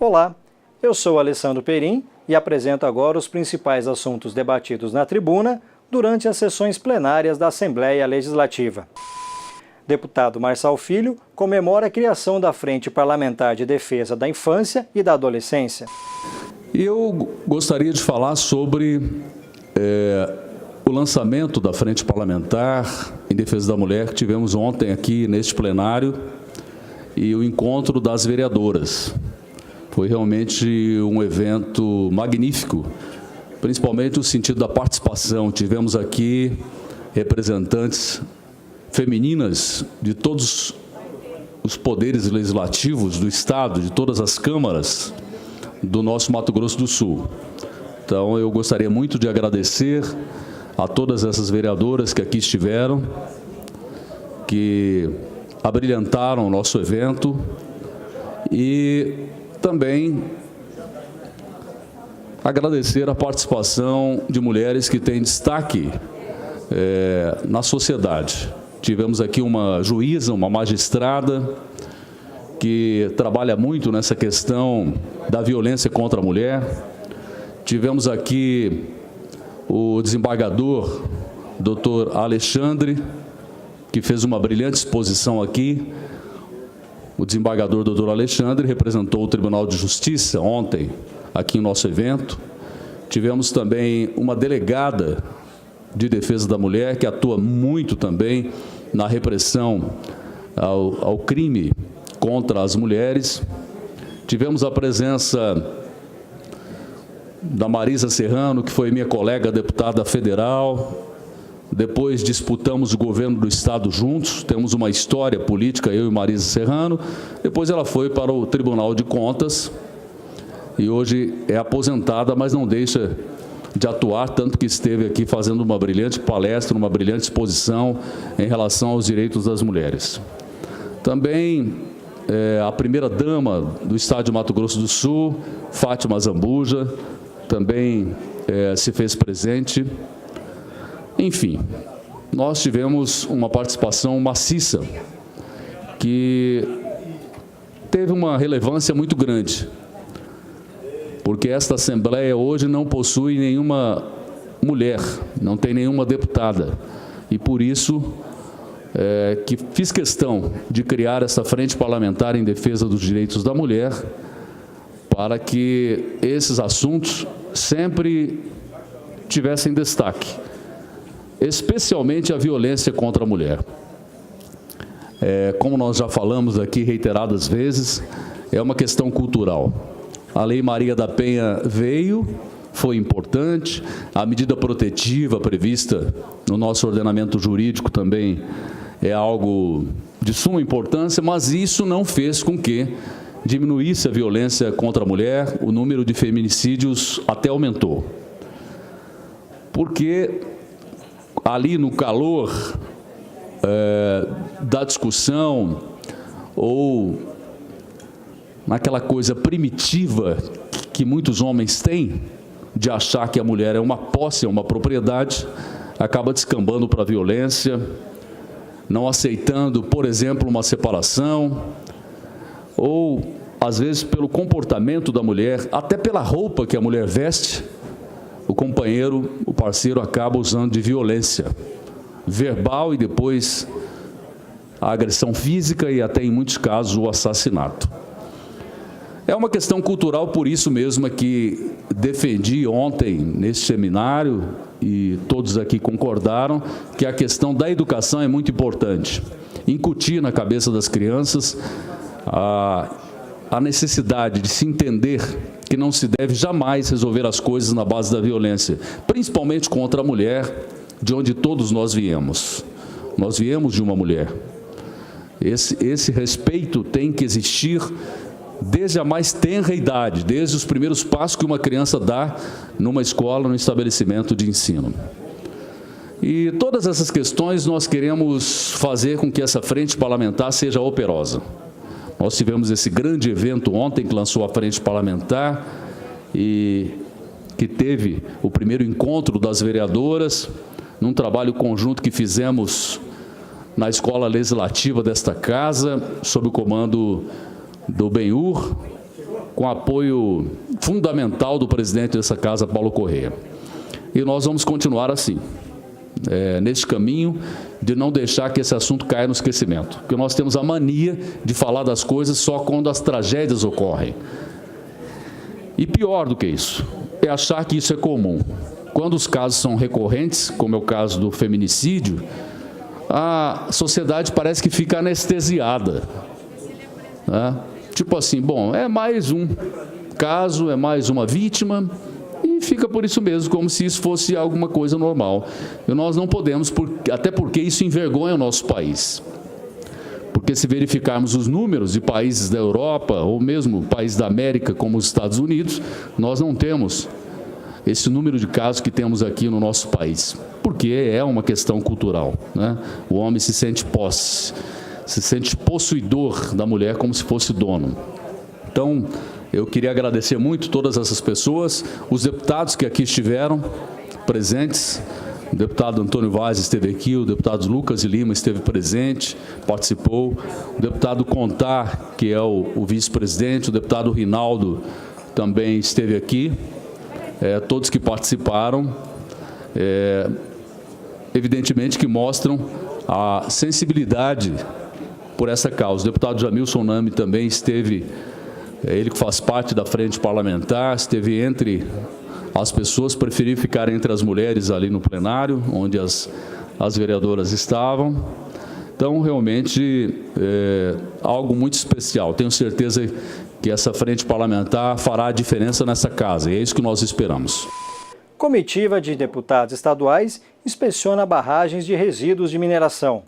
Olá, eu sou Alessandro Perim e apresento agora os principais assuntos debatidos na tribuna durante as sessões plenárias da Assembleia Legislativa. Deputado Marçal Filho comemora a criação da Frente Parlamentar de Defesa da Infância e da Adolescência. Eu gostaria de falar sobre o lançamento da Frente Parlamentar em Defesa da Mulher que tivemos ontem aqui neste plenário e o encontro das vereadoras. Foi realmente um evento magnífico, principalmente no sentido da participação. Tivemos aqui representantes femininas de todos os poderes legislativos do Estado, de todas as câmaras do nosso Mato Grosso do Sul. Então, eu gostaria muito de agradecer a todas essas vereadoras que aqui estiveram, que abrilhantaram o nosso evento e também agradecer a participação de mulheres que têm destaque na sociedade. Tivemos aqui uma juíza, uma magistrada, que trabalha muito nessa questão da violência contra a mulher. Tivemos aqui o desembargador, doutor Alexandre, que fez uma brilhante exposição aqui. O desembargador doutor Alexandre representou o Tribunal de Justiça ontem, aqui no nosso evento. Tivemos também uma delegada de defesa da mulher, que atua muito também na repressão ao crime contra as mulheres. Tivemos a presença da Marisa Serrano, que foi minha colega deputada federal. Depois disputamos o governo do Estado juntos, temos uma história política, eu e Marisa Serrano. Depois ela foi para o Tribunal de Contas e hoje é aposentada, mas não deixa de atuar, tanto que esteve aqui fazendo uma brilhante palestra, uma brilhante exposição em relação aos direitos das mulheres. Também a primeira-dama do Estado de Mato Grosso do Sul, Fátima Zambuja, também se fez presente. Enfim, nós tivemos uma participação maciça que teve uma relevância muito grande, porque esta Assembleia hoje não possui nenhuma mulher, não tem nenhuma deputada, e por isso que fiz questão de criar essa Frente Parlamentar em Defesa dos Direitos da Mulher, para que esses assuntos sempre tivessem destaque, especialmente a violência contra a mulher. Como nós já falamos aqui reiteradas vezes, é uma questão cultural. A Lei Maria da Penha veio, foi importante, a medida protetiva prevista no nosso ordenamento jurídico também é algo de suma importância, mas isso não fez com que diminuísse a violência contra a mulher, o número de feminicídios até aumentou. Porque ali no calor da discussão ou naquela coisa primitiva que muitos homens têm de achar que a mulher é uma posse, é uma propriedade, acaba descambando para a violência, não aceitando, por exemplo, uma separação, ou às vezes pelo comportamento da mulher, até pela roupa que a mulher veste, o companheiro, o parceiro acaba usando de violência verbal e depois a agressão física e até, em muitos casos, o assassinato. É uma questão cultural, por isso mesmo que defendi ontem nesse seminário, e todos aqui concordaram, que a questão da educação é muito importante. Incutir na cabeça das crianças a necessidade de se entender que não se deve jamais resolver as coisas na base da violência, principalmente contra a mulher, de onde todos nós viemos. Nós viemos de uma mulher. Esse respeito tem que existir desde a mais tenra idade, desde os primeiros passos que uma criança dá numa escola, num estabelecimento de ensino. E todas essas questões nós queremos fazer com que essa frente parlamentar seja operosa. Nós tivemos esse grande evento ontem que lançou a frente parlamentar e que teve o primeiro encontro das vereadoras, num trabalho conjunto que fizemos na Escola Legislativa desta Casa, sob o comando do Benhur, com apoio fundamental do presidente dessa casa, Paulo Corrêa. E nós vamos continuar assim, nesse caminho de não deixar que esse assunto caia no esquecimento. Porque nós temos a mania de falar das coisas só quando as tragédias ocorrem. E pior do que isso, é achar que isso é comum. Quando os casos são recorrentes, como é o caso do feminicídio, a sociedade parece que fica anestesiada, né? Tipo assim, bom, é mais um caso, é mais uma vítima, e fica por isso mesmo, como se isso fosse alguma coisa normal. E nós não podemos, até porque isso envergonha o nosso país. Porque se verificarmos os números de países da Europa, ou mesmo países da América, como os Estados Unidos, nós não temos esse número de casos que temos aqui no nosso país. Porque é uma questão cultural, né? O homem se sente possuidor da mulher como se fosse dono. Então, eu queria agradecer muito todas essas pessoas, os deputados que aqui estiveram presentes. O deputado Antônio Vaz esteve aqui, o deputado Lucas de Lima esteve presente, participou, o deputado Contar, que é o vice-presidente, o deputado Rinaldo também esteve aqui, todos que participaram, evidentemente que mostram a sensibilidade por essa causa. O deputado Jamilson Nami também esteve, ele que faz parte da frente parlamentar, esteve entre as pessoas, preferiu ficar entre as mulheres ali no plenário, onde as vereadoras estavam. Então, realmente, algo muito especial. Tenho certeza que essa frente parlamentar fará a diferença nessa casa, e é isso que nós esperamos. Comitiva de deputados estaduais inspeciona barragens de resíduos de mineração.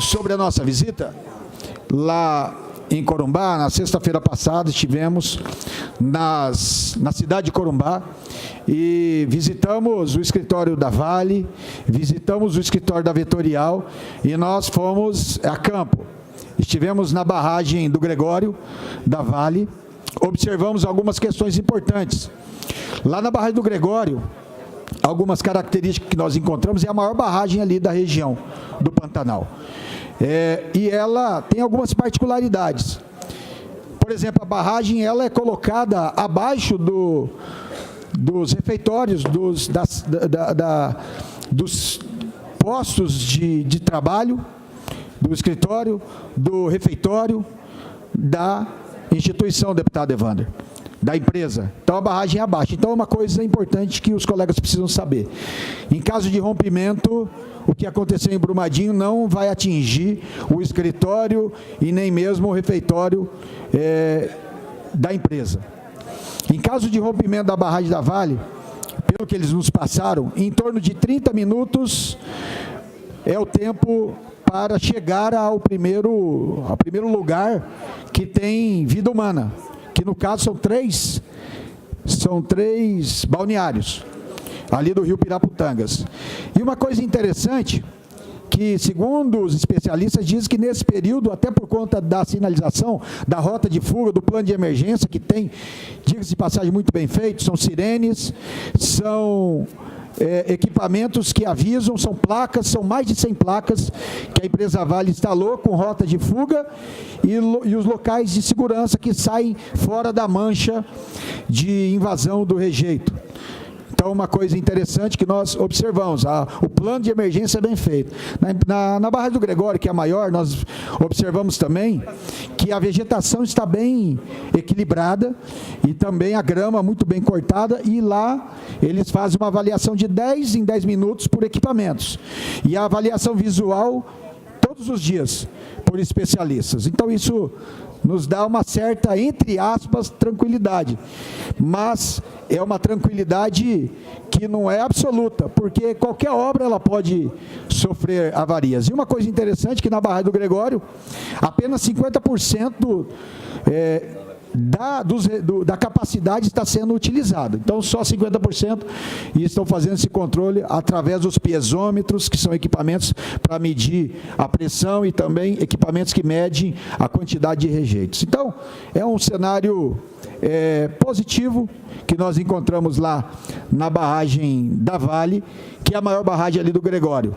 Sobre a nossa visita, lá em Corumbá, na sexta-feira passada, estivemos na cidade de Corumbá e visitamos o escritório da Vale, visitamos o escritório da Vetorial e nós fomos a campo. Estivemos na barragem do Gregório, da Vale, observamos algumas questões importantes. Lá na barragem do Gregório, algumas características que nós encontramos, é a maior barragem ali da região do Pantanal. E ela tem algumas particularidades. Por exemplo, a barragem ela é colocada abaixo dos refeitórios, dos postos de trabalho, do escritório, do refeitório, da instituição, deputado Evander, da empresa. Então, a barragem é abaixo. Então, é uma coisa importante que os colegas precisam saber. Em caso de rompimento, o que aconteceu em Brumadinho não vai atingir o escritório e nem mesmo o refeitório da empresa. Em caso de rompimento da barragem da Vale, pelo que eles nos passaram, em torno de 30 minutos é o tempo para chegar ao primeiro lugar que tem vida humana, que no caso são três balneários, ali do rio Piraputangas. E uma coisa interessante, que segundo os especialistas, diz que nesse período, até por conta da sinalização, da rota de fuga, do plano de emergência, que tem, diga-se de passagem, muito bem feito, são sirenes, são equipamentos que avisam, são placas, são mais de 100 placas que a empresa Vale instalou com rota de fuga e os locais de segurança que saem fora da mancha de invasão do rejeito. Então, uma coisa interessante que nós observamos, o plano de emergência é bem feito. Na barragem do Gregório, que é a maior, nós observamos também que a vegetação está bem equilibrada e também a grama muito bem cortada, e lá eles fazem uma avaliação de 10 em 10 minutos por equipamentos. E a avaliação visual todos os dias por especialistas. Então, isso nos dá uma certa, entre aspas, tranquilidade. Mas é uma tranquilidade que não é absoluta, porque qualquer obra ela pode sofrer avarias. E uma coisa interessante que na barragem do Gregório, apenas 50% da capacidade está sendo utilizada. Então, só 50%, e estão fazendo esse controle através dos piezômetros, que são equipamentos para medir a pressão e também equipamentos que medem a quantidade de rejeitos. Então, é um cenário positivo que nós encontramos lá na barragem da Vale, que é a maior barragem ali do Gregório.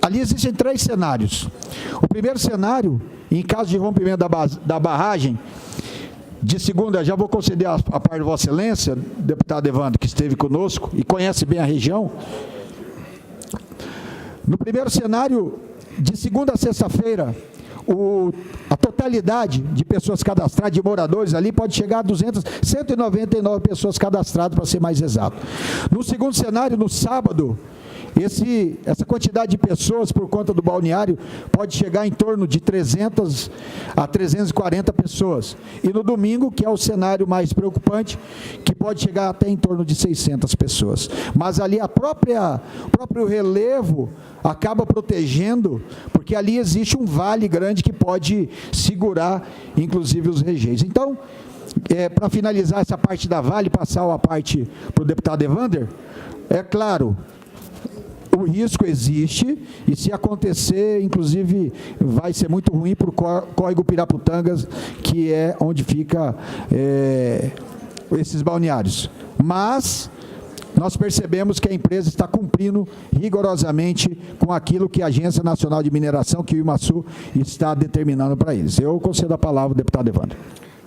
Ali existem 3 cenários. O primeiro cenário, em caso de rompimento da barragem, De segunda, já vou conceder a parte de Vossa Excelência, deputado Evandro, que esteve conosco e conhece bem a região. No primeiro cenário, de segunda a sexta-feira, a totalidade de pessoas cadastradas, de moradores ali, pode chegar a 199 pessoas cadastradas, para ser mais exato. No segundo cenário, no sábado, essa quantidade de pessoas, por conta do balneário, pode chegar em torno de 300 a 340 pessoas. E no domingo, que é o cenário mais preocupante, que pode chegar até em torno de 600 pessoas. Mas ali o próprio relevo acaba protegendo, porque ali existe um vale grande que pode segurar, inclusive, os rejeitos. Então, para finalizar essa parte da Vale, passar a parte para o deputado Evander, é claro, o risco existe, e se acontecer, inclusive, vai ser muito ruim para o córrego Piraputangas, que é onde fica esses balneários. Mas nós percebemos que a empresa está cumprindo rigorosamente com aquilo que a Agência Nacional de Mineração, que o IMASU, está determinando para eles. Eu concedo a palavra ao deputado Evandro.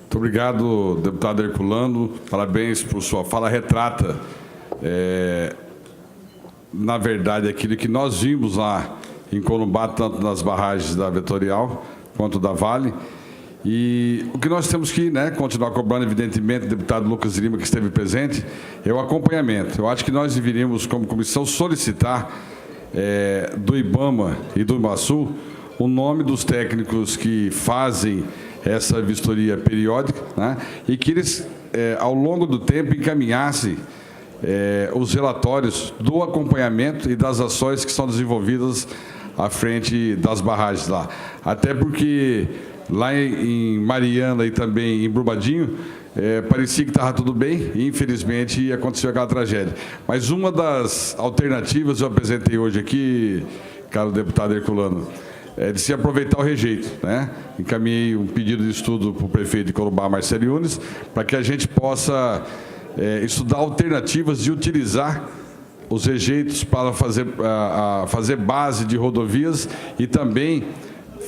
Muito obrigado, deputado Herculano. Parabéns por sua fala. Retrata, na verdade, aquilo que nós vimos lá em Corumbá, tanto nas barragens da Vetorial quanto da Vale. E o que nós temos que continuar cobrando, evidentemente, o deputado Lucas Lima, que esteve presente, é o acompanhamento. Eu acho que nós deveríamos, como comissão, solicitar do IBAMA e do IMASU o nome dos técnicos que fazem essa vistoria periódica, e que eles, ao longo do tempo, encaminhassem os relatórios do acompanhamento e das ações que são desenvolvidas à frente das barragens lá. Até porque lá em Mariana e também em Brumadinho, parecia que estava tudo bem e, infelizmente, aconteceu aquela tragédia. Mas uma das alternativas eu apresentei hoje aqui, caro deputado Herculano, de se aproveitar o rejeito. Encaminhei um pedido de estudo para o prefeito de Corumbá, Marcelo Yunes, para que a gente possa estudar alternativas de utilizar os rejeitos para fazer base de rodovias e também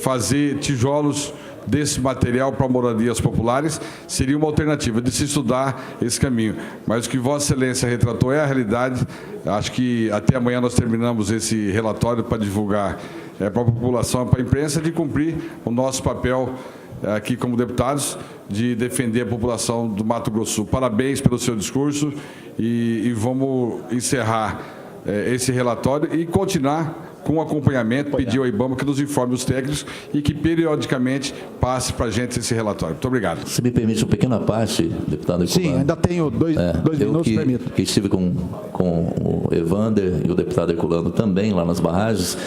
fazer tijolos desse material para moradias populares. Seria uma alternativa de se estudar esse caminho. Mas o que Vossa Excelência retratou é a realidade. Acho que até amanhã nós terminamos esse relatório para divulgar para a população, para a imprensa, de cumprir o nosso papel aqui como deputados, de defender a população do Mato Grosso do Sul. Parabéns pelo seu discurso e vamos encerrar esse relatório e continuar com o acompanhamento, pedir ao IBAMA que nos informe os técnicos e que periodicamente passe para a gente esse relatório. Muito obrigado. Se me permite uma pequena parte, deputado Herculano. Sim, ainda tenho dois minutos, permito. Que estive com o Evander e o deputado Herculano também lá nas barragens,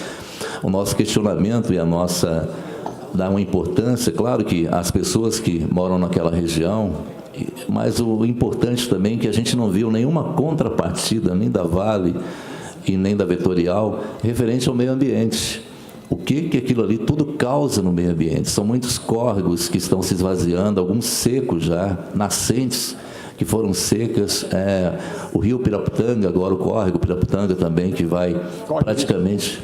o nosso questionamento e a nossa dá uma importância, claro que as pessoas que moram naquela região, mas o importante também é que a gente não viu nenhuma contrapartida, nem da Vale e nem da Vetorial, referente ao meio ambiente. O que aquilo ali tudo causa no meio ambiente? São muitos córregos que estão se esvaziando, alguns secos já, nascentes que foram secas, o rio Piraputanga, agora o córrego Piraputanga também, que vai praticamente,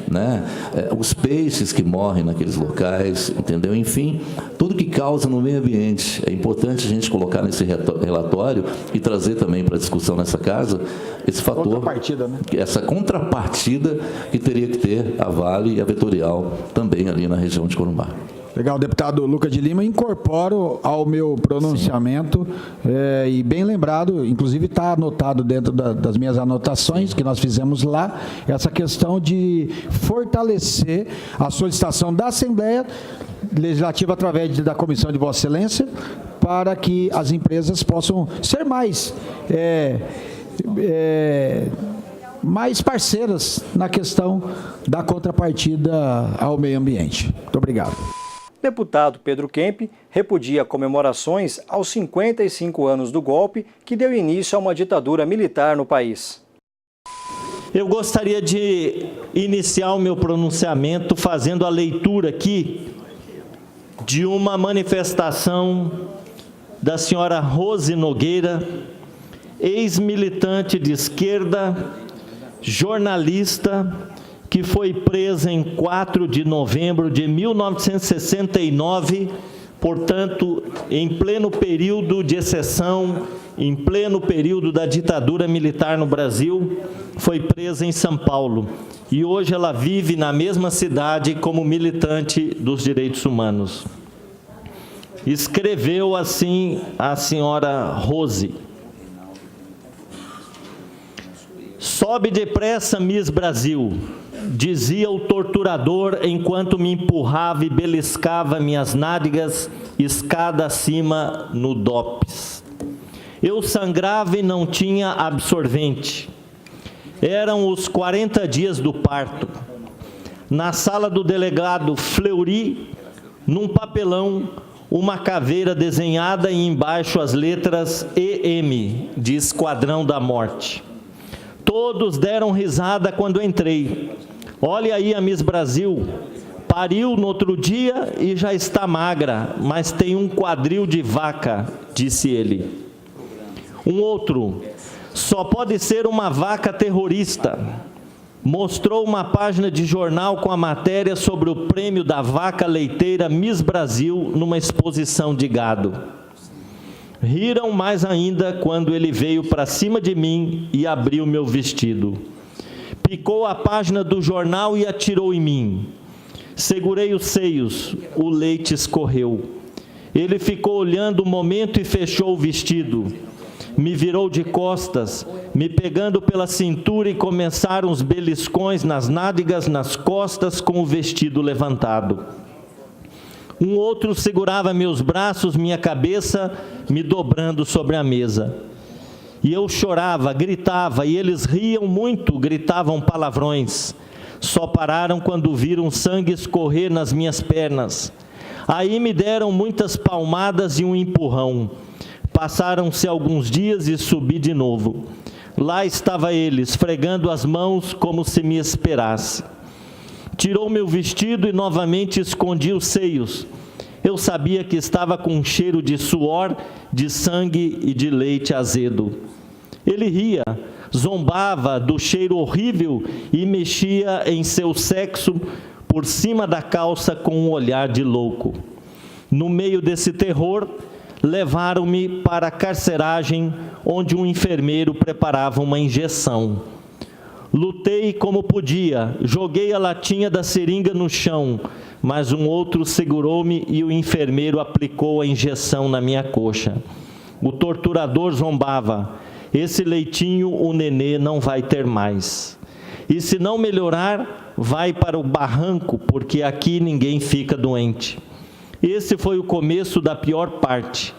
os peixes que morrem naqueles locais, entendeu? Enfim, tudo que causa no meio ambiente. É importante a gente colocar nesse relatório e trazer também para a discussão nessa casa esse fator, essa contrapartida que teria que ter a Vale e a Vetorial também ali na região de Corumbá. Legal, deputado Lucas de Lima, incorporo ao meu pronunciamento, e bem lembrado, inclusive está anotado dentro das minhas anotações que nós fizemos lá, essa questão de fortalecer a solicitação da Assembleia Legislativa através da Comissão de Vossa Excelência, para que as empresas possam ser mais parceiras na questão da contrapartida ao meio ambiente. Muito obrigado. Deputado Pedro Kemp repudia comemorações aos 55 anos do golpe que deu início a uma ditadura militar no país. Eu gostaria de iniciar o meu pronunciamento fazendo a leitura aqui de uma manifestação da senhora Rose Nogueira, ex-militante de esquerda, jornalista, que foi presa em 4 de novembro de 1969 portanto, em pleno período de exceção, em pleno período da ditadura militar no Brasil, foi presa em São Paulo. E hoje ela vive na mesma cidade como militante dos direitos humanos. Escreveu assim a senhora Rose: sobe depressa, Miss Brasil, dizia o torturador enquanto me empurrava e beliscava minhas nádegas escada acima no DOPS. Eu sangrava e não tinha absorvente. Eram os 40 dias do parto. Na sala do delegado Fleury, num papelão, uma caveira desenhada e embaixo as letras EM, de Esquadrão da Morte. Todos deram risada quando entrei. Olha aí a Miss Brasil, pariu no outro dia e já está magra, mas tem um quadril de vaca, disse ele. Um outro: só pode ser uma vaca terrorista. Mostrou uma página de jornal com a matéria sobre o prêmio da vaca leiteira Miss Brasil numa exposição de gado. Riram mais ainda quando ele veio para cima de mim e abriu meu vestido. Picou a página do jornal e atirou em mim. Segurei os seios, o leite escorreu. Ele ficou olhando um momento e fechou o vestido. Me virou de costas, me pegando pela cintura, e começaram os beliscões nas nádegas, nas costas, com o vestido levantado. Um outro segurava meus braços, minha cabeça, me dobrando sobre a mesa. E eu chorava, gritava, e eles riam muito, gritavam palavrões. Só pararam quando viram sangue escorrer nas minhas pernas. Aí me deram muitas palmadas e um empurrão. Passaram-se alguns dias e subi de novo. Lá estava ele, esfregando as mãos como se me esperasse. Tirou meu vestido e novamente escondi os seios. Eu sabia que estava com um cheiro de suor, de sangue e de leite azedo. Ele ria, zombava do cheiro horrível e mexia em seu sexo por cima da calça com um olhar de louco. No meio desse terror, levaram-me para a carceragem, onde um enfermeiro preparava uma injeção. Lutei como podia, joguei a latinha da seringa no chão, mas um outro segurou-me e o enfermeiro aplicou a injeção na minha coxa. O torturador zombava: esse leitinho o nenê não vai ter mais. E se não melhorar, vai para o barranco, porque aqui ninguém fica doente. Esse foi o começo da pior parte.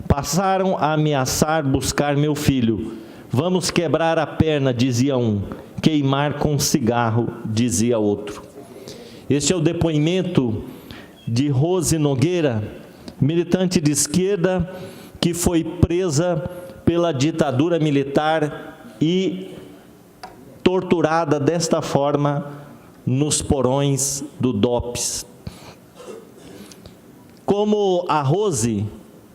Passaram a ameaçar buscar meu filho. Vamos quebrar a perna, dizia um. Queimar com cigarro, dizia outro. Este é o depoimento de Rose Nogueira, militante de esquerda, que foi presa pela ditadura militar e torturada desta forma nos porões do DOPS. Como a Rose,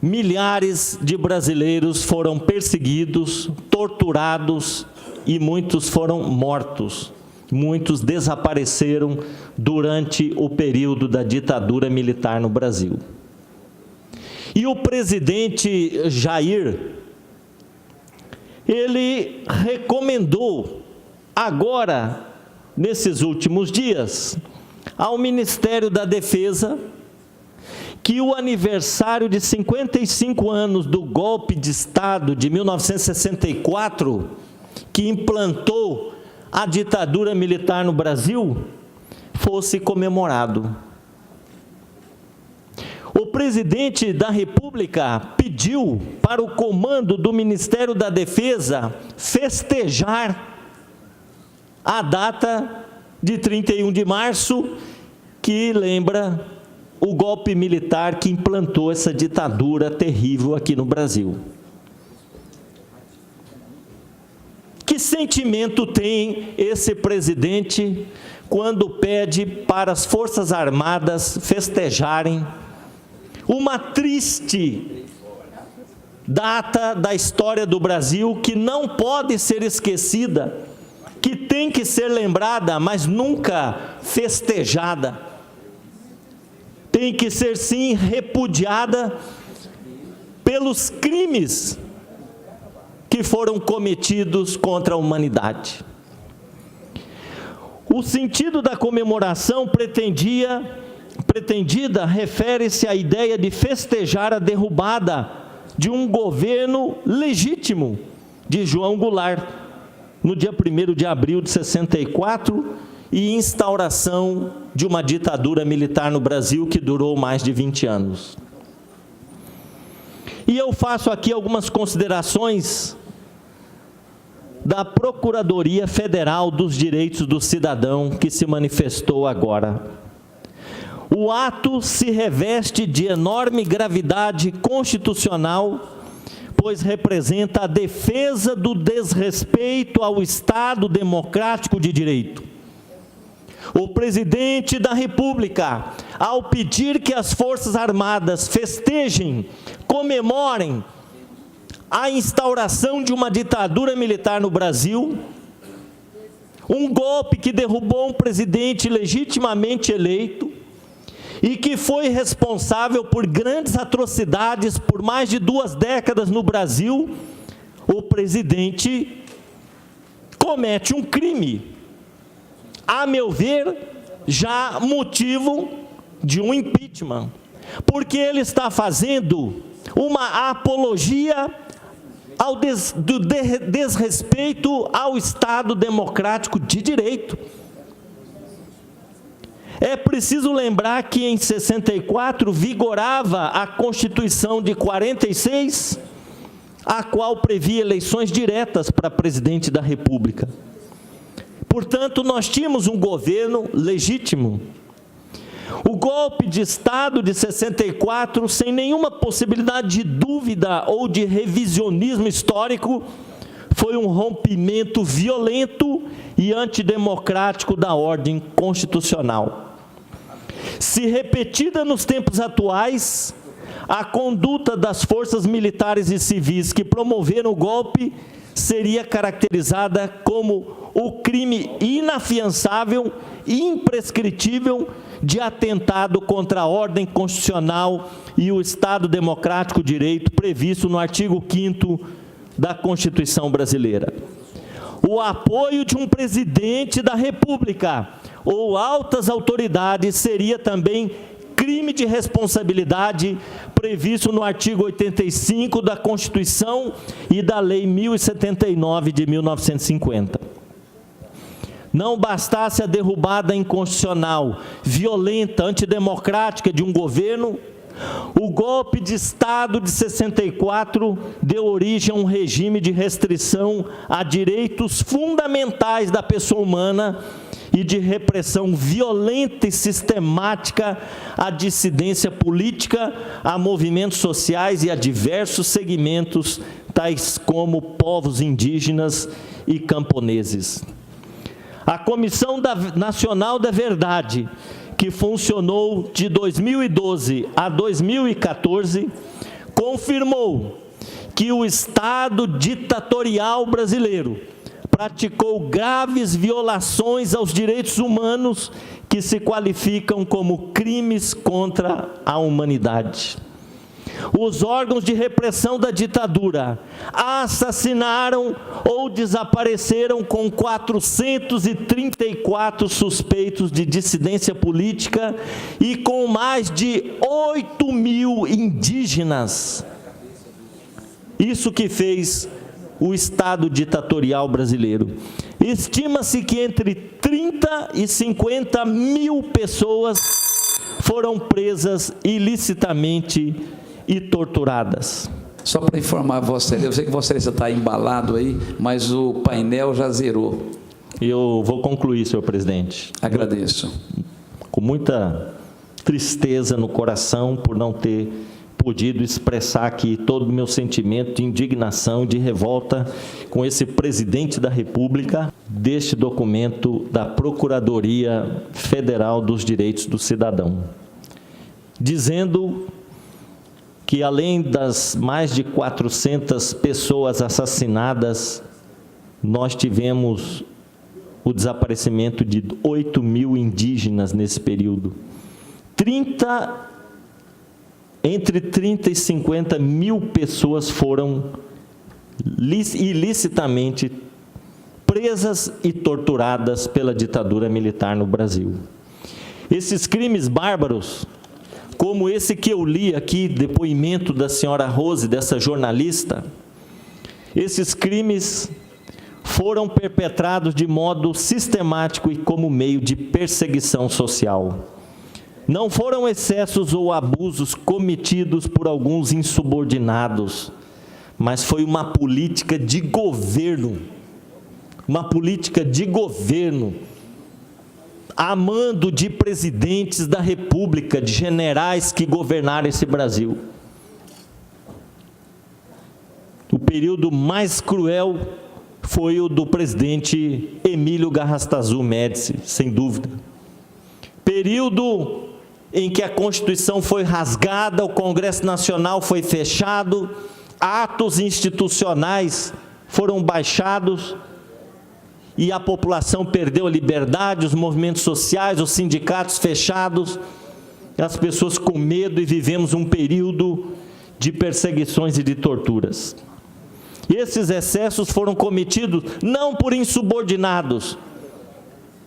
milhares de brasileiros foram perseguidos, torturados e muitos foram mortos. Muitos desapareceram durante o período da ditadura militar no Brasil. E o presidente Jair, ele recomendou agora, nesses últimos dias, ao Ministério da Defesa, que o aniversário de 55 anos do golpe de Estado de 1964, que implantou a ditadura militar no Brasil, fosse comemorado. O presidente da República pediu para o comando do Ministério da Defesa festejar a data de 31 de março, que lembra o golpe militar que implantou essa ditadura terrível aqui no Brasil. Que sentimento tem esse presidente quando pede para as Forças Armadas festejarem uma triste data da história do Brasil que não pode ser esquecida, que tem que ser lembrada, mas nunca festejada? tem que ser sim repudiada pelos crimes que foram cometidos contra a humanidade. O sentido da comemoração pretendida refere-se à ideia de festejar a derrubada de um governo legítimo de João Goulart, no dia 1º de abril de 64, e instauração de uma ditadura militar no Brasil que durou mais de 20 anos. E eu faço aqui algumas considerações da Procuradoria Federal dos Direitos do Cidadão, que se manifestou agora. O ato se reveste de enorme gravidade constitucional, pois representa a defesa do desrespeito ao Estado democrático de direito. O presidente da República, ao pedir que as Forças Armadas festejem, comemorem a instauração de uma ditadura militar no Brasil, um golpe que derrubou um presidente legitimamente eleito e que foi responsável por grandes atrocidades por mais de 2 décadas no Brasil, o presidente comete um crime, a meu ver, já motivo de um impeachment, porque ele está fazendo uma apologia do desrespeito ao Estado democrático de direito. É preciso lembrar que em 64 vigorava a Constituição de 46, a qual previa eleições diretas para presidente da República. Portanto, nós tínhamos um governo legítimo. O golpe de Estado de 64, sem nenhuma possibilidade de dúvida ou de revisionismo histórico, foi um rompimento violento e antidemocrático da ordem constitucional. Se repetida nos tempos atuais, a conduta das forças militares e civis que promoveram o golpe seria caracterizada como o crime inafiançável e imprescritível de atentado contra a ordem constitucional e o Estado democrático de direito previsto no artigo 5º da Constituição brasileira. O apoio de um presidente da República ou altas autoridades seria também crime de responsabilidade previsto no artigo 85 da Constituição e da Lei 1079 de 1950. Não bastasse a derrubada inconstitucional, violenta, antidemocrática de um governo, o golpe de Estado de 64 deu origem a um regime de restrição a direitos fundamentais da pessoa humana e de repressão violenta e sistemática à dissidência política, a movimentos sociais e a diversos segmentos, tais como povos indígenas e camponeses. A Comissão Nacional da Verdade, que funcionou de 2012 a 2014, confirmou que o Estado ditatorial brasileiro praticou graves violações aos direitos humanos que se qualificam como crimes contra a humanidade. Os órgãos de repressão da ditadura assassinaram ou desapareceram com 434 suspeitos de dissidência política e com mais de 8.000 indígenas. Isso que fez o Estado ditatorial brasileiro. Estima-se que entre 30 e 50 mil pessoas foram presas ilicitamente e torturadas. Só para informar você, eu sei que você está embalado aí, mas o painel já zerou. Eu vou concluir, senhor presidente. Agradeço. Com muita tristeza no coração por não ter podido expressar aqui todo o meu sentimento de indignação, de revolta com esse presidente da República, deste documento da Procuradoria Federal dos Direitos do Cidadão, dizendo que além das mais de 400 pessoas assassinadas, nós tivemos o desaparecimento de 8.000 indígenas nesse período, entre 30 e 50 mil pessoas foram ilicitamente presas e torturadas pela ditadura militar no Brasil. Esses crimes bárbaros, como esse que eu li aqui, depoimento da senhora Rose, dessa jornalista, esses crimes foram perpetrados de modo sistemático e como meio de perseguição social. Não foram excessos ou abusos cometidos por alguns insubordinados, mas foi uma política de governo, a mando de presidentes da República, de generais que governaram esse Brasil. O período mais cruel foi o do presidente Emílio Garrastazu Médici, sem dúvida. Período em que a Constituição foi rasgada, o Congresso Nacional foi fechado, atos institucionais foram baixados e a população perdeu a liberdade, os movimentos sociais, os sindicatos fechados, as pessoas com medo, e vivemos um período de perseguições e de torturas. E esses excessos foram cometidos não por insubordinados,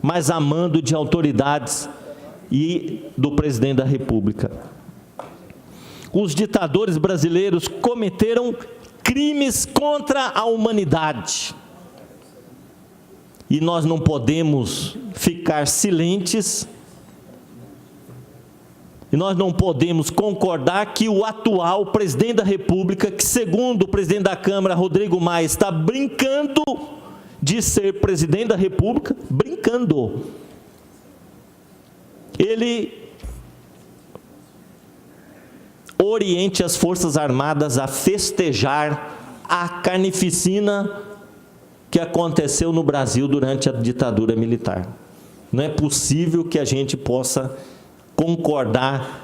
mas a mando de autoridades e do presidente da República. Os ditadores brasileiros cometeram crimes contra a humanidade. E nós não podemos ficar silentes, e nós não podemos concordar que o atual presidente da República, que segundo o presidente da Câmara, Rodrigo Maia, está brincando de ser presidente da República, brincando. Ele oriente as Forças Armadas a festejar a carnificina que aconteceu no Brasil durante a ditadura militar. Não é possível que a gente possa concordar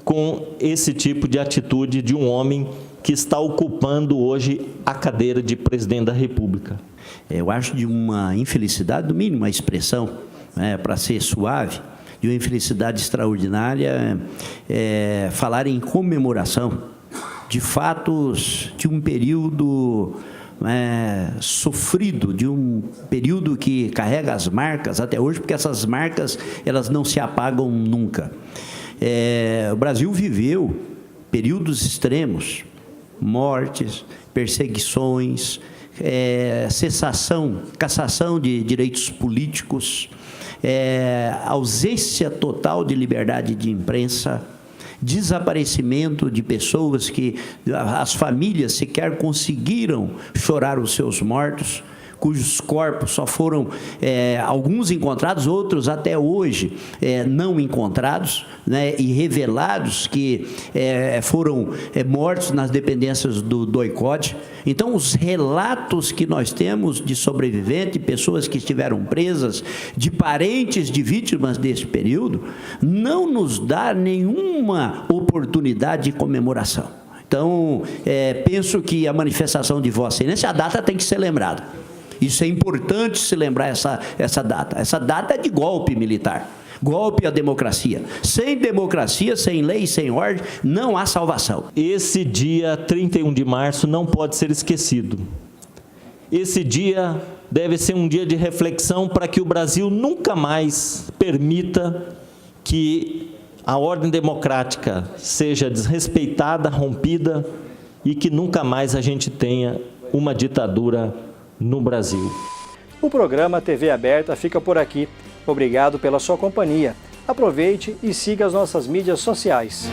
com esse tipo de atitude de um homem que está ocupando hoje a cadeira de presidente da República. Eu acho de uma infelicidade, no mínimo a expressão, para ser suave, de uma infelicidade extraordinária, falar em comemoração de fatos de um período sofrido, de um período que carrega as marcas até hoje, porque essas marcas elas não se apagam nunca. O Brasil viveu períodos extremos, mortes, perseguições, cassação de direitos políticos, ausência total de liberdade de imprensa, desaparecimento de pessoas que as famílias sequer conseguiram chorar os seus mortos, cujos corpos só foram alguns encontrados, outros até hoje não encontrados, e revelados que foram mortos nas dependências do DOI-CODE. Então, os relatos que nós temos de sobreviventes, pessoas que estiveram presas, de parentes de vítimas desse período, não nos dá nenhuma oportunidade de comemoração. Então, penso que a manifestação de Vossa Excelência, a data tem que ser lembrada. Isso é importante se lembrar essa data. Essa data é de golpe militar, golpe à democracia. Sem democracia, sem lei, sem ordem, não há salvação. Esse dia 31 de março não pode ser esquecido. Esse dia deve ser um dia de reflexão para que o Brasil nunca mais permita que a ordem democrática seja desrespeitada, rompida, e que nunca mais a gente tenha uma ditadura no Brasil. O programa TV Aberta fica por aqui. Obrigado pela sua companhia. Aproveite e siga as nossas mídias sociais.